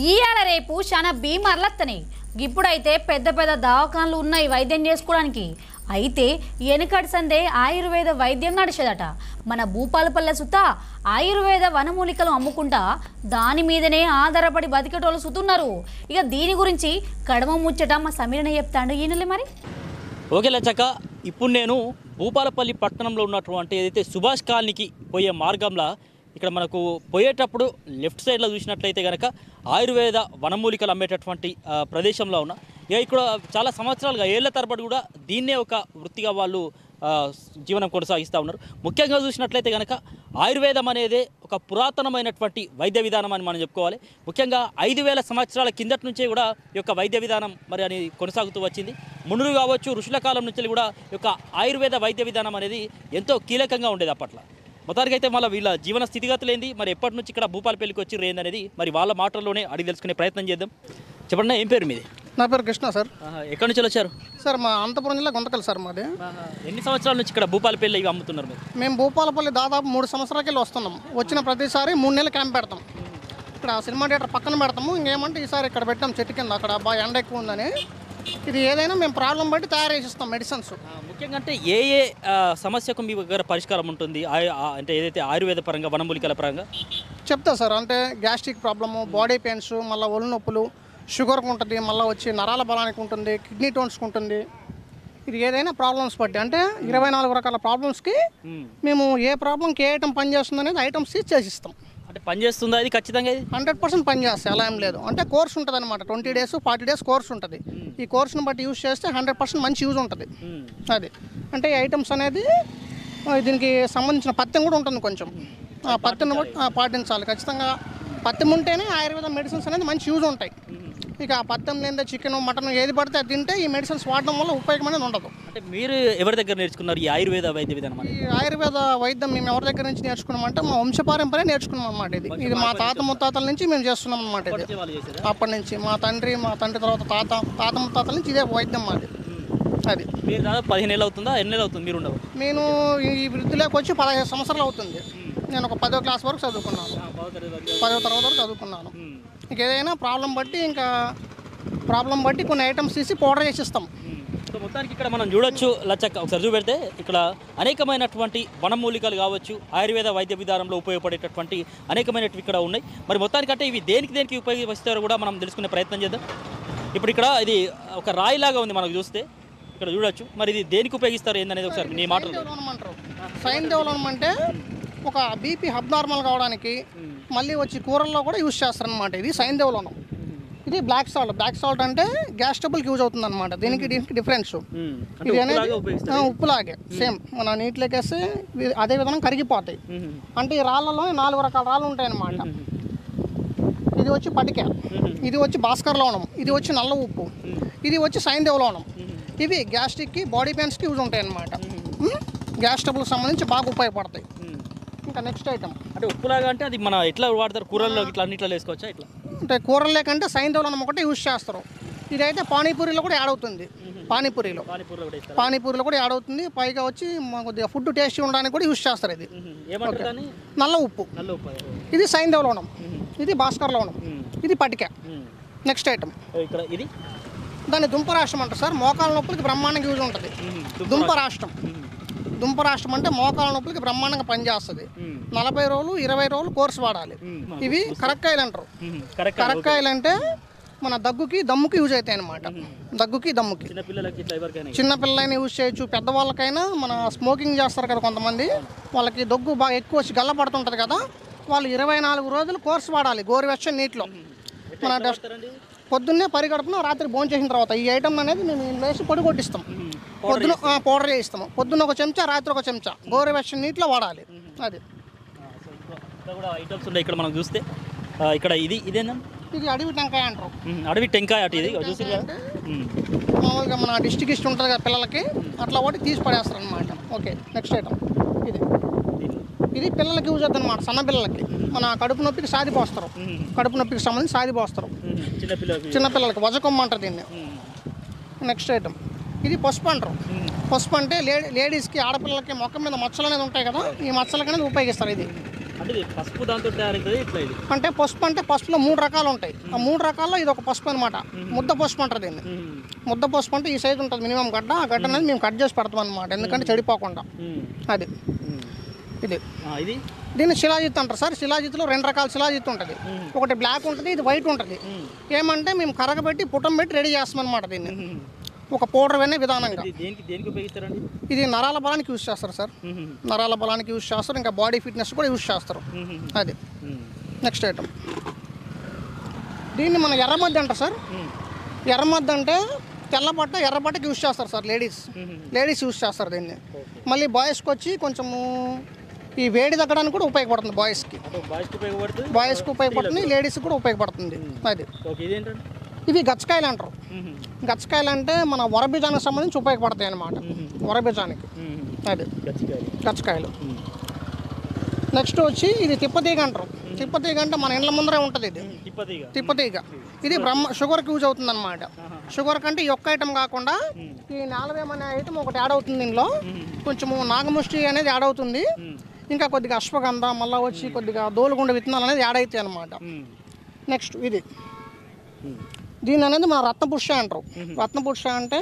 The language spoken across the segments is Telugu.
ఇయాల రేపు చాలా బీమార్లత్తనాయి. ఇప్పుడైతే పెద్ద పెద్ద దవాఖానలు ఉన్నాయి వైద్యం చేసుకోవడానికి. అయితే వెనుకటి సందే ఆయుర్వేద వైద్యం నడిచేదట. మన భూపాలపల్లె సుత ఆయుర్వేద వనమూలికలు అమ్ముకుంటా దాని మీదనే ఆధారపడి బతికేటోళ్ళు సుతున్నారు. ఇక దీని గురించి కడమ ముచ్చట మా సమీరనే చెప్తాడు ఈయనలే మరి. ఓకే లచ్చక్క, ఇప్పుడు నేను భూపాలపల్లి పట్టణంలో ఉన్నటువంటి ఏదైతే సుభాష్ కాలనీకి పోయే మార్గంలో ఇక్కడ మనకు పోయేటప్పుడు లెఫ్ట్ సైడ్లో చూసినట్లయితే కనుక ఆయుర్వేద వనమూలికలు అమ్మేటటువంటి ప్రదేశంలో ఉన్న ఇక్కడ చాలా సంవత్సరాలుగా ఏళ్ల తరబడి కూడా దీన్నే ఒక వృత్తిగా వాళ్ళు జీవనం కొనసాగిస్తూ ఉన్నారు. ముఖ్యంగా చూసినట్లయితే కనుక ఆయుర్వేదం అనేది ఒక పురాతనమైనటువంటి వైద్య విధానం అని మనం చెప్పుకోవాలి. ముఖ్యంగా 5000 సంవత్సరాల కిందటి నుంచే కూడా ఈ యొక్క వైద్య విధానం మరి అని కొనసాగుతూ వచ్చింది. మునులు కావచ్చు, ఋషుల కాలం నుంచి కూడా ఈ యొక్క ఆయుర్వేద వైద్య విధానం అనేది ఎంతో కీలకంగా ఉండేది అప్పట్లో. మొత్తానికి అయితే మళ్ళీ వీళ్ళ జీవన స్థితిగతులు ఏంది, మరి ఎప్పటి నుంచి ఇక్కడ భూపాలపల్లికి వచ్చి రేంది అనేది మరి వాళ్ళ మాటల్లోనే అడిగి తెలుసుకునే ప్రయత్నం చేద్దాం. చెప్పండి, ఏం పేరు మీది? నా పేరు కృష్ణ సార్. ఎక్కడి నుంచి వచ్చారు సార్ మా అనంతపురం జిల్లా గుంతకల్ సార్ మాది. ఎన్ని సంవత్సరాల నుంచి ఇక్కడ భూపాలపల్లి ఇవి అమ్ముతున్నారు మీరు? మేము భూపాలపల్లి దాదాపు 3 సంవత్సరాలకి వెళ్ళి వస్తున్నాం. వచ్చిన ప్రతిసారి 3 నెలలు క్యాంప్ పెడతాం. ఇక్కడ సినిమా థియేటర్ పక్కన పెడతాము. ఇంకేమంటే ఈసారి ఇక్కడ పెట్టాం చెట్టు కింద, అక్కడ బాగా ఎండ ఎక్కువ ఉందని. ఇది ఏదైనా మేము ప్రాబ్లం బట్టి తయారు చేసిస్తాం మెడిసిన్స్. ముఖ్యంగా అంటే ఏ ఏ సమస్యకు మీ దగ్గర పరిష్కారం ఉంటుంది అంటే ఏదైతే ఆయుర్వేద పరంగా వనమూలికల పరంగా చెప్తా సార్. అంటే గ్యాస్ట్రిక్ ప్రాబ్లము, బాడీ పెయిన్స్, మళ్ళీ ఒళ్ళు నొప్పులు, షుగర్కి ఉంటుంది, మళ్ళీ వచ్చి నరాల బలానికి ఉంటుంది, కిడ్నీ టోన్స్కి ఉంటుంది. ఇది ఏదైనా ప్రాబ్లమ్స్ బట్టి అంటే 24 రకాల ప్రాబ్లమ్స్కి మేము ఏ ప్రాబ్లంకి ఏ ఐటమ్ పనిచేస్తుంది అనేది ఐటమ్స్ చేసిస్తాం. అంటే పనిచేస్తుందా ఇది ఖచ్చితంగా? ఇది 100% పనిచేస్తాయి, అలా ఏం లేదు. అంటే కోర్స్ ఉంటుంది అనమాట. 20 days 40 days కోర్స్ ఉంటుంది. ఈ కోర్స్ని బట్టి యూజ్ చేస్తే 100% మంచి యూజ్ ఉంటుంది. అది అంటే ఈ ఐటమ్స్ అనేది దీనికి సంబంధించిన పథ్యం కూడా ఉంటుంది. కొంచెం ఆ పథ్యం బట్టి పాటించాలి ఖచ్చితంగా. పథ్యం ఉంటేనే ఆయుర్వేద మెడిసిన్స్ అనేది మంచి యూజ్ ఉంటాయి. ఇక ఆ పథ్యం లేదా చికెన్, మటన్ ఏది పడితే అది తింటే ఈ మెడిసిన్స్ వాడడం వల్ల ఉపయోగం అనేది ఉండదు. అంటే మీరు ఎవరి దగ్గర నేర్చుకున్నారు ఈ ఆయుర్వేద వైద్య విధానం? ఈ ఆయుర్వేద వైద్యం మేము ఎవరి దగ్గర నుంచి నేర్చుకున్నామంటే మా వంశపారంపర్యం నేర్చుకున్నాం అన్నమాట. ఇది మా తాత ముత్తాతల నుంచి మేము చేస్తున్నాం అన్నమాట. ఇది అప్పటి నుంచి మా తండ్రి తర్వాత తాత ముత్తాతల నుంచి ఇదే వైద్యం మాది. అది మీరు దాదాపు 15 ఏళ్ళు అవుతుందా? ఎన్ని నెలలు అవుతుంది మీరు ఉండవు? నేను ఈ వృత్తిలోకి వచ్చి 15 సంవత్సరాలు అవుతుంది. నేను ఒక 10వ క్లాస్ వరకు చదువుకున్నాను. 10వ తరగతి వరకు చదువుకున్నాను. ఇంకేదైనా ప్రాబ్లం బట్టి కొన్ని ఐటమ్స్ తీసి పౌడర్ చేసిస్తాం. సో మొత్తానికి ఇక్కడ మనం చూడొచ్చు లచ్చక్క, ఒకసారి చూపెడితే ఇక్కడ అనేకమైనటువంటి వనమూలికలు కావచ్చు, ఆయుర్వేద వైద్య విధానంలో ఉపయోగపడేటటువంటి అనేకమైనవి ఇక్కడ ఉన్నాయి. మరి మొత్తానికంటే ఇవి దేనికి ఉపయోగిస్తారో కూడా మనం తెలుసుకునే ప్రయత్నం చేద్దాం. ఇప్పుడు ఇక్కడ ఇది ఒక రాయిలాగా ఉంది మనకు చూస్తే, ఇక్కడ చూడొచ్చు. మరి ఇది దేనికి ఉపయోగిస్తారు ఏందనేది ఒకసారి నీ మాటలు. సైన్ డెవలప్మెంట్ అంటే ఒక బీపీ హబ్ నార్మల్ కావడానికి, మళ్ళీ వచ్చి కూరల్లో కూడా యూజ్ చేస్తారనమాట. ఇది సైన్ డెవలనం. ఇది బ్లాక్ సాల్ట్ అంటే గ్యాస్ ట్రబుల్కి యూజ్ అవుతుంది అనమాట. దీనికి డిఫరెన్స్ ఇది అనేది ఉప్పులాగే సేమ్ మన నీటిలోకి వేస్తే అదే విధంగా కరిగిపోతాయి. అంటే ఈ రాళ్ళలో 4 రకాల రాళ్ళు ఉంటాయి అన్నమాట. ఇది వచ్చి పటిక, ఇది వచ్చి భాస్కర లవణం, ఇది వచ్చి నల్ల ఉప్పు, ఇది వచ్చి సైంధవ లవణం. ఇవి గ్యాస్ట్రిక్కి, బాడీ పెయిన్స్కి యూజ్ ఉంటాయి అన్నమాట. గ్యాస్ ట్రబుల్కి సంబంధించి బాగా ఉపయోగపడతాయి. ఇంకా నెక్స్ట్ ఐటమ్ అంటే ఉప్పులాగా అంటే అది మన ఎట్లా వాడతారు? కూరల్లో ఇట్లా అన్నిట్లో వేసుకోవచ్చా? ఇట్లా అంటే కూరల్లో కంటే సైంధవలనం ఒకటే యూజ్ చేస్తారు. ఇదైతే పానీపూరిలో కూడా యాడ్ అవుతుంది. పానీపూరిలో కూడా యాడ్ అవుతుంది. పైగా వచ్చి కొద్దిగా ఫుడ్ టేస్టీ ఉండడానికి కూడా యూజ్ చేస్తారు. ఇది నల్ల ఉప్పు, ఇది సైంధవలనం, ఇది భాస్కర లవణం, ఇది పటిక. నెక్స్ట్ ఐటమ్ ఇక్కడ ఇది దాన్ని దుంపరాష్ట్రం అంటారు సార్. మోకాల నొప్పులకి బ్రహ్మాండంగా యూజ్ ఉంటుంది. దుంపరాష్ట్రం అంటే మోకాల నొప్పులకి బ్రహ్మాండంగా పనిచేస్తుంది. 40 రోజులు 20 రోజులు కోర్సు వాడాలి. ఇవి కరక్కాయలు అంటారు. కరక్కాయలు అంటే మన దగ్గుకి దమ్ముకి యూజ్ అవుతాయి అనమాట. దగ్గుకి దమ్ముకి చిన్నపిల్లలైనా యూజ్ చేయొచ్చు, పెద్దవాళ్ళకైనా. మన స్మోకింగ్ చేస్తారు కదా కొంతమంది, వాళ్ళకి దగ్గు బాగా ఎక్కువ వచ్చి గల్ల పడుతుంటుంది కదా, వాళ్ళు 24 రోజులు కోర్సు వాడాలి గోరువెచ్చని నీటిలో. మన పొద్దున్నే పరిగడుపున రాత్రి భోజనం చేసిన తర్వాత ఈ ఐటమ్ అనేది మేము వేసి పొడి కొట్టిస్తాం. పొద్దున పౌడర్ చేయిస్తాము. పొద్దున్న ఒక చెంచా, రాత్రి ఒక చెంచా గోరువెచ్చని నీటిలో వాడాలి. అది ఐటమ్స్ ఉన్నాయి ఇక్కడ మనం చూస్తే. ఇక్కడ ఇదేనా? ఇది అడవి టెంకాయ అంటారు. అడవి టెంకాయ అటు ఇది చూసి మామూలుగా మన డిస్ట్రిక్ట్ ఉంటుంది కదా పిల్లలకి, అట్లా ఒకటి తీసి పడేస్తారు అనమాట. ఓకే, నెక్స్ట్ ఐటమ్ ఇది పిల్లలకి యూజ్ అవుతుంది అనమాట. సన్న పిల్లలకి మన కడుపు నొప్పికి సాది పోస్తారు. కడుపు నొప్పికి సంబంధించి సాది పోస్తారు చిన్నపిల్లలకి. వజకొమ్మ అంటారు దీన్ని. నెక్స్ట్ ఐటమ్ ఇది పసుపు అంటారు. పసుపు అంటే లేడీస్కి, ఆడపిల్లలకి మొక్క మీద మచ్చలు అనేది ఉంటాయి కదా, ఈ మచ్చలకి అనేది ఉపయోగిస్తారు. అంటే ఇది పసుపు దాంతో తయారవుతుంది ఇట్లా ఇది అంటే పసుపులో 3 రకాలు ఉంటాయి. ఆ 3 రకాల్లో ఇది ఒక పసుపు అనమాట. ముద్ద పసుపు అంటారు దీన్ని. ముద్ద పసుపు అంటే ఈ సైజు ఉంటుంది మినిమం గడ్డ. ఆ గడ్డ అనేది మేము కట్ చేసి పెడతాం అనమాట, ఎందుకంటే చెడిపోకుండా. అది ఇది ఇది దీన్ని శిలాజిత్ అంటారు సార్. శిలాజిత్లో 2 రకాల శిలాజిత్ ఉంటుంది. ఒకటి బ్లాక్ ఉంటుంది, ఇది వైట్ ఉంటుంది. ఏమంటే మేము కరగబెట్టి పుటం పెట్టి రెడీ చేస్తాం అనమాట దీన్ని, ఒక పౌడర్ వెనే విధానంగా. దేనికి ఉపయోగిస్తారండి? ఇది నరాల బలానికి యూజ్ చేస్తారు సార్. నరాల బలానికి యూజ్ చేస్తారు, ఇంకా బాడీ ఫిట్నెస్ కూడా యూజ్ చేస్తారు. అది నెక్స్ట్ ఐటమ్. దీన్ని మన ఎర్రమద్ది అంటారు సార్. ఎర్రమద్ది అంటే తెల్లబట్ట ఎర్రబట్టకి యూజ్ చేస్తారు సార్. లేడీస్ యూజ్ చేస్తారు దీన్ని. మళ్ళీ బాయ్స్కి వచ్చి కొంచెము ఈ వేడి తగ్గడానికి కూడా ఉపయోగపడుతుంది. బాయ్స్కి ఉపయోగపడుతుంది, లేడీస్కి కూడా ఉపయోగపడుతుంది. అది ఇవి గచ్చకాయలు అంటారు. గచ్చకాయలు అంటే మన వరబీజానికి సంబంధించి ఉపయోగపడతాయి అన్నమాట. వరబీజానికి అది గచ్చకాయలు. నెక్స్ట్ వచ్చి ఇది తిప్పతీగ అంటారు. తిప్పతీగ అంటే మన ఇండ్ల ముందరే ఉంటుంది. ఇది తిప్పతీగ. ఇది షుగర్కి యూజ్ అవుతుంది అనమాట. షుగర్ కంటే ఈ ఒక్క ఐటమ్ కాకుండా ఈ నాలుగేం అనే ఐటమ్ ఒకటి యాడ్ అవుతుంది. దీనిలో కొంచెము నాగముష్టి అనేది యాడ్ అవుతుంది. ఇంకా కొద్దిగా అశ్వగంధ, మళ్ళీ వచ్చి కొద్దిగా దోలుగుండ విత్తనాలు అనేది యాడ్ అవుతాయి అనమాట. నెక్స్ట్ ఇది దీని అనేది మన రత్నపుష్ప అంటారు. రత్నపుష్ప అంటే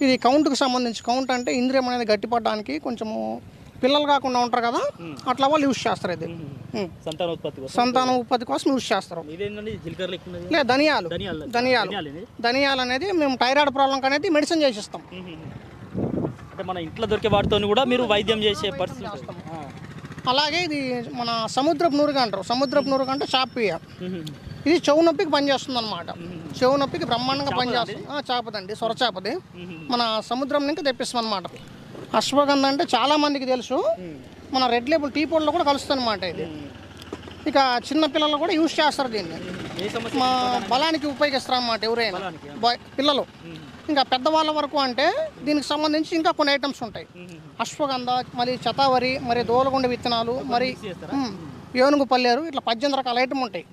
ఇది కౌంట్కి సంబంధించి. కౌంట్ అంటే ఇంద్రియం అనేది గట్టిపడడానికి, కొంచెము పిల్లలు కాకుండా ఉంటారు కదా, అట్లా వాళ్ళు యూజ్ చేస్తారు. ఇది సంతాన ఉత్పత్తి కోసం యూజ్ చేస్తారు. లేదు ధనియాలు అనేది మేము థైరాయిడ్ ప్రాబ్లం అనేది మెడిసిన్ చేసిస్తాం. అంటే మన ఇంట్లో దొరికే వాటితో కూడా మీరు వైద్యం చేసే పరిస్థితి చేస్తాం. అలాగే ఇది మన సముద్రపు నూరుగా అంటారు. సముద్రపు నూరుగా అంటే చాపియ. ఇది చెవు నొప్పికి పనిచేస్తుంది అనమాట. చెవు నొప్పికి బ్రహ్మాండంగా పనిచేస్తుంది. చేపదండి, సొరచేపది. మన సముద్రం నుంచి తెప్పిస్తాం అనమాట. అశ్వగంధ అంటే చాలా మందికి తెలుసు, మన రెడ్ లేబుల్ టీ పొడిలో కూడా కలుస్తుంది అనమాట. ఇది ఇక చిన్నపిల్లలు కూడా యూజ్ చేస్తారు దీన్ని. మా బలానికి ఉపయోగిస్తారు అన్నమాట ఎవరైనా పిల్లలు. ఇంకా పెద్దవాళ్ళ వరకు అంటే దీనికి సంబంధించి ఇంకా కొన్ని ఐటమ్స్ ఉంటాయి. అశ్వగంధ, మరి శతావరి, మరి దోలగుండ విత్తనాలు, మరి ఏనుగు పల్లేరు, ఇట్లా 18 రకాల ఐటమ్ ఉంటాయి.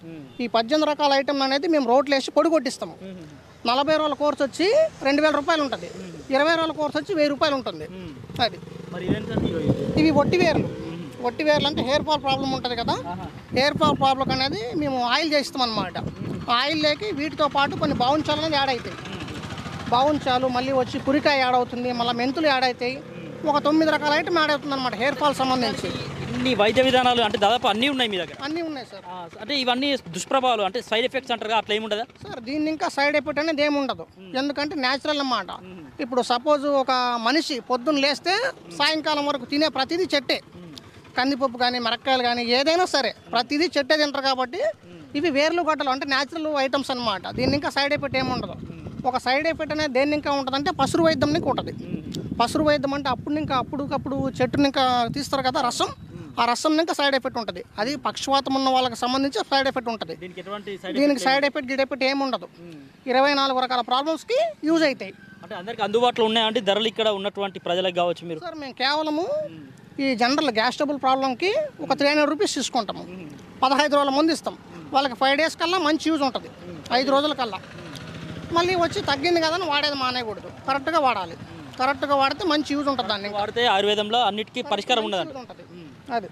ఈ 18 రకాల ఐటమ్ అనేది మేము రోట్లు వేసి పొడి కొట్టిస్తాము. 40 రోజుల కోర్స్ వచ్చి 2000 రూపాయలు ఉంటుంది. 20 రోజుల కోర్స్ వచ్చి 1000 రూపాయలు ఉంటుంది. అది ఇవి వట్టి వేర్లు అంటే హెయిర్ ఫాల్ ప్రాబ్లం ఉంటుంది కదా, హెయిర్ ఫాల్ ప్రాబ్లం అనేది మేము ఆయిల్ చేస్తాం అనమాట. ఆయిల్ లేకి వీటితో పాటు కొన్ని బావుంచాలు అనేది యాడ్ అవుతాయి. బావుంచాలు, మళ్ళీ వచ్చి పురికాయ యాడ్ అవుతుంది, మళ్ళీ మెంతులు యాడ్ అవుతాయి. ఒక 9 రకాల ఐటమ్ యాడ్ అవుతుంది అనమాట హెయిర్ ఫాల్ సంబంధించి. ఇన్ని వైద్య విధానాలు అంటే దాదాపు అన్నీ ఉన్నాయి మీ దగ్గర? అన్నీ ఉన్నాయి సార్. అంటే ఇవన్నీ దుష్ప్రభావాలు అంటే సైడ్ ఎఫెక్ట్స్ అంటారు, అట్లా ఏముండదా సార్? దీన్ని ఇంకా సైడ్ ఎఫెక్ట్ అనేది ఏమి ఉండదు, ఎందుకంటే న్యాచురల్ అన్నమాట. ఇప్పుడు సపోజ్ ఒక మనిషి పొద్దున్న లేస్తే సాయంకాలం వరకు తినే ప్రతిదీ చెట్టే. కందిపప్పు కానీ, మిరపకాయలు కానీ, ఏదైనా సరే ప్రతిదీ చెట్టే తింటారు. కాబట్టి ఇవి వేర్లు గడ్డలు అంటే న్యాచురల్ ఐటమ్స్ అనమాట. దీన్ని ఇంకా సైడ్ ఎఫెక్ట్ ఏమి ఉండదు. ఒక సైడ్ ఎఫెక్ట్ అనేది దేన్ని ఇంకా ఉంటుందంటే పసురు వైద్యం నీకు ఉంటుంది. పసురు వైద్యం అంటే అప్పటికప్పుడు చెట్టుని ఇంకా తీస్తారు కదా రసం, ఆ రసం ఇంకా సైడ్ ఎఫెక్ట్ ఉంటుంది. అది పక్షవాతం ఉన్న వాళ్ళకి సంబంధించి సైడ్ ఎఫెక్ట్ ఉంటుంది. దీనికి సైడ్ ఎఫెక్ట్ ఏమి ఉండదు. 24 రకాల ప్రాబ్లమ్స్కి యూజ్ అవుతాయి. అంటే అందరికి అందుబాటులో ఉన్నాయంటే ధరలు ఇక్కడ ఉన్నటువంటి ప్రజలకు కావచ్చు మీరు? సార్ మేము కేవలము ఈ జనరల్ గ్యాస్ ట్రబుల్ ప్రాబ్లంకి ఒక 300 రూపీస్ తీసుకుంటాము. 15 రోజుల ముందు ఇస్తాం. వాళ్ళకి 5 డేస్ కల్లా మంచి యూజ్ ఉంటుంది. 5 రోజుల కల్లా మళ్ళీ వచ్చి తగ్గింది కదా అని వాడేది మానేయకూడదు. కరెక్ట్గా వాడాలి. కరెక్ట్గా వాడితే మంచి యూజ్ ఉంటుంది. దాన్ని వాడితే ఆయుర్వేదంలో అన్నిటికీ పరిష్కారం ఉంటుంది. అది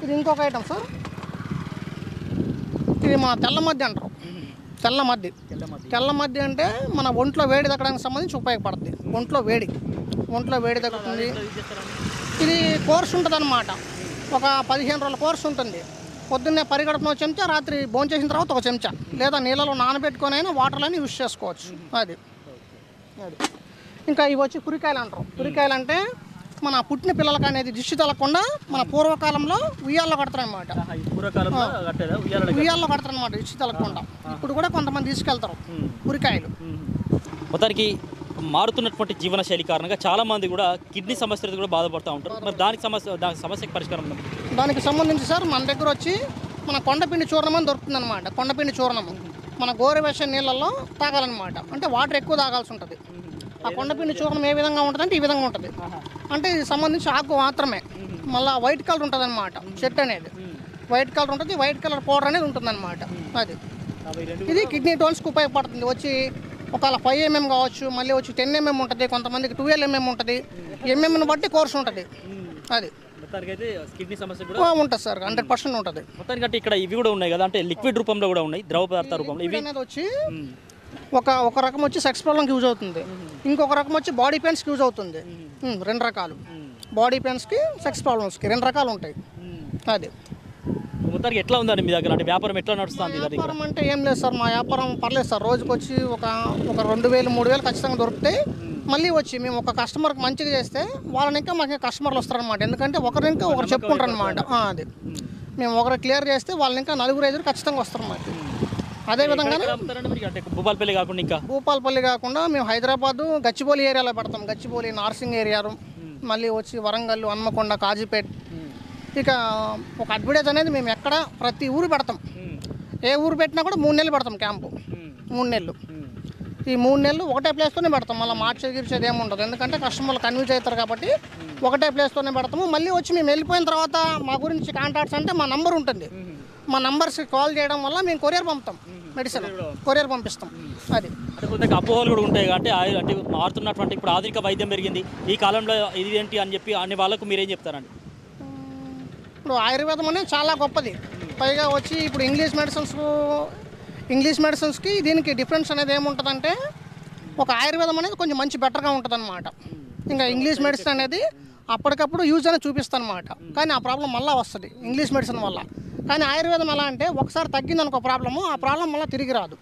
ఇది ఇంకొక ఐటమ్ సార్. ఇది మన తెల్లమద్ది అంటారు. తెల్లమద్ది అంటే మన ఒంట్లో వేడి తగ్గడానికి సంబంధించి ఉపయోగపడుతుంది. ఒంట్లో వేడి తగ్గుతుంది. ఇది కోర్స్ ఉంటుంది అన్నమాట. ఒక 15 రోజుల కోర్స్ ఉంటుంది. పొద్దున్నే పరిగడుపున ఒక చెంచా, రాత్రి భోంచేసిన తర్వాత ఒక చెంచా, లేదా నీళ్ళలో నానబెట్టుకొని అయినా వాటర్లని యూజ్ చేసుకోవచ్చు. అది ఇంకా ఇవి వచ్చి పురికాయలు అంటారు. పురికాయలు అంటే మన పుట్టిన పిల్లలకి అనేది దిష్టి తగలకుండా మన పూర్వకాలంలో ఉయ్యాల్లో కడతారనమాట. ఉయ్యాల్లో కడతారనమాట దిష్టి తగలకుండా. ఇప్పుడు కూడా కొంతమంది తీసుకెళ్తారు పురికాయలు. మొత్తానికి మారుతున్నటువంటి జీవనశైలి కారణంగా చాలామంది కూడా కిడ్నీ సమస్యలు కూడా బాధపడుతూ ఉంటారు. మరి దానికి సమస్యకి పరిష్కారం ఉంది? దానికి సంబంధించి సార్ మన దగ్గర వచ్చి మన కొండపిండి చూర్ణం అని దొరుకుతుంది అనమాట. కొండపిండి చూర్ణము మన గోరువెచ్చని నీళ్ళల్లో తాగాలన్నమాట. అంటే వాటర్ ఎక్కువ తాగాల్సి ఉంటుంది. ఆ కొండపిండి చూర్ణం ఏ విధంగా ఉంటుంది అంటే ఈ విధంగా ఉంటుంది. అంటే ఇది సంబంధించి ఆకు మాత్రమే. మళ్ళీ వైట్ కలర్ ఉంటుంది అనమాట. చెట్టు అనేది వైట్ కలర్ ఉంటుంది. వైట్ కలర్ పౌడర్ అనేది ఉంటుంది అనమాట. అది ఇది కిడ్నీ టోన్స్కి ఉపయోగపడుతుంది. వచ్చి ఒకవేళ 5 mm కావచ్చు, మళ్ళీ వచ్చి 10 mm ఉంటుంది, కొంతమందికి 12 mm ఉంటుంది. ఎంఎంని బట్టి కోర్స్ ఉంటుంది. అది మొత్తానికి అయితే కిడ్నీ సమస్య కూడా ఉంటుంది సార్, 100% ఉంటుంది. మొత్తానికి ఇక్కడ ఇవి కూడా ఉన్నాయి కదా, అంటే లిక్విడ్ రూపంలో కూడా ఉన్నాయి, ద్రవ పదార్థ రూపంలో. ఇవి అనేది వచ్చి ఒక రకం వచ్చి సెక్స్ ప్రాబ్లంకి యూజ్ అవుతుంది, ఇంకొక రకం వచ్చి బాడీ పెయిన్స్కి యూజ్ అవుతుంది. 2 రకాలు, బాడీ పెయిన్స్కి సెక్స్ ప్రాబ్లమ్స్కి 2 రకాలు ఉంటాయి. అది మొత్తానికి ఎట్లా ఉందండి మీ దగ్గర, అంటే వ్యాపారం ఎట్లా నడుస్తుంది? వ్యాపారం అంటే ఏం లేదు సార్, మా వ్యాపారం పర్లేదు సార్. రోజుకి వచ్చి ఒక 2000 3000 ఖచ్చితంగా దొరుకుతాయి. మళ్ళీ వచ్చి మేము ఒక కస్టమర్కి మంచిగా చేస్తే వాళ్ళని ఇంకా మాకు కస్టమర్లు వస్తారనమాట. ఎందుకంటే ఒకరు ఇంకా ఒకరు చెప్పుకుంటారు అనమాట. అది మేము ఒకరు క్లియర్ చేస్తే వాళ్ళని ఇంకా 4-5 ఖచ్చితంగా వస్తారన్నమాట. అదేవిధంగా భూపాలపల్లి కాకుండా ఇంకా భూపాలపల్లి కాకుండా మేము హైదరాబాద్ గచ్చిబౌలి ఏరియాలో పెడతాం. గచ్చిబౌలి, నార్సింగ్ ఏరియాలో, మళ్ళీ వచ్చి వరంగల్, హన్మకొండ, కాజీపేట్. ఇక ఒక అడ్వర్టైజ్ అనేది మేము ఎక్కడ ప్రతి ఊరు పెడతాం. ఏ ఊరు పెట్టినా కూడా 3 నెలలు పెడతాం క్యాంపు. 3 నెలలు. ఈ 3 నెలలు ఒకటే ప్లేస్తోనే పెడతాం. మళ్ళీ మార్చేది ఏమి ఉండదు. ఎందుకంటే కస్టమర్లు కన్విన్స్ అవుతారు కాబట్టి ఒకటే ప్లేస్తోనే పెడతాము. మళ్ళీ వచ్చి మేము వెళ్ళిపోయిన తర్వాత మా గురించి కాంటాక్ట్స్ అంటే మా నంబర్ ఉంటుంది. మా నంబర్స్కి కాల్ చేయడం వల్ల మేము కొరియర్ పంపుతాం, మెడిసిన్ కొరియర్ పంపిస్తాం. అది కొంత అపోహలు కూడా ఉంటాయి. అంటే అంటే మారుతున్నటువంటి ఇప్పుడు ఆధునిక వైద్యం పెరిగింది, ఈ కాలంలో ఇది ఏంటి అని చెప్పి అనే వాళ్ళకు మీరేం చెప్తారండి? ఇప్పుడు ఆయుర్వేదం అనేది చాలా గొప్పది. పైగా వచ్చి ఇప్పుడు ఇంగ్లీష్ మెడిసిన్స్కి దీనికి డిఫరెన్స్ అనేది ఏముంటుందంటే, ఒక ఆయుర్వేదం అనేది కొంచెం మంచి బెటర్గా ఉంటుంది అనమాట. ఇంకా ఇంగ్లీష్ మెడిసిన్ అనేది అప్పటికప్పుడు యూజ్ అనేది చూపిస్తాను అనమాట. కానీ ఆ ప్రాబ్లం మళ్ళీ వస్తుంది ఇంగ్లీష్ మెడిసిన్ వల్ల. కానీ ఆయుర్వేదం ఎలా అంటే ఒకసారి తగ్గిందనుకో ప్రాబ్లము, ఆ ప్రాబ్లం మళ్ళీ తిరిగి రాదు.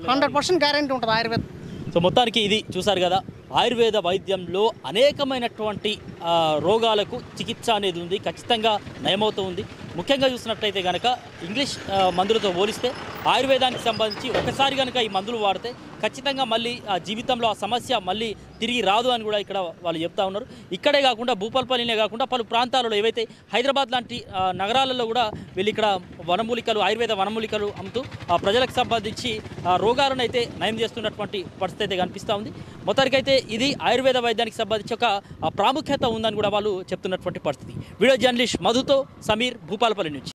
100% గ్యారెంటీ ఉంటుంది ఆయుర్వేదం. సో మొత్తానికి ఇది చూసారు కదా, ఆయుర్వేద వైద్యంలో అనేకమైనటువంటి రోగాలకు చికిత్స అనేది ఉంది, ఖచ్చితంగా నయమవుతూ ఉంది. ముఖ్యంగా చూసినట్లయితే కనుక ఇంగ్లీష్ మందులతో పోలిస్తే ఆయుర్వేదానికి సంబంధించి ఒకసారి కనుక ఈ మందులు వాడితే ఖచ్చితంగా మళ్ళీ ఆ జీవితంలో ఆ సమస్య మళ్ళీ తిరిగి రాదు అని కూడా ఇక్కడ వాళ్ళు చెప్తా ఉన్నారు. ఇక్కడే కాకుండా భూపాలపల్లినే కాకుండా పలు ప్రాంతాలలో ఏవైతే హైదరాబాద్ లాంటి నగరాలలో కూడా వీళ్ళు ఇక్కడ వనమూలికలు, ఆయుర్వేద వనమూలికలు అమ్ముతూ ప్రజలకు సంబంధించి రోగాలను అయితే నయం చేస్తున్నటువంటి పరిస్థితి అయితే కనిపిస్తూ ఉంది. మొత్తానికైతే ఇది ఆయుర్వేద వైద్యానికి సంబంధించి ఒక ప్రాముఖ్యత ఉందని కూడా వాళ్ళు చెప్తున్నటువంటి పరిస్థితి. వీడియో జర్నలిస్ట్ మధుతో సమీర్, భూపాలపల్లి నుంచి.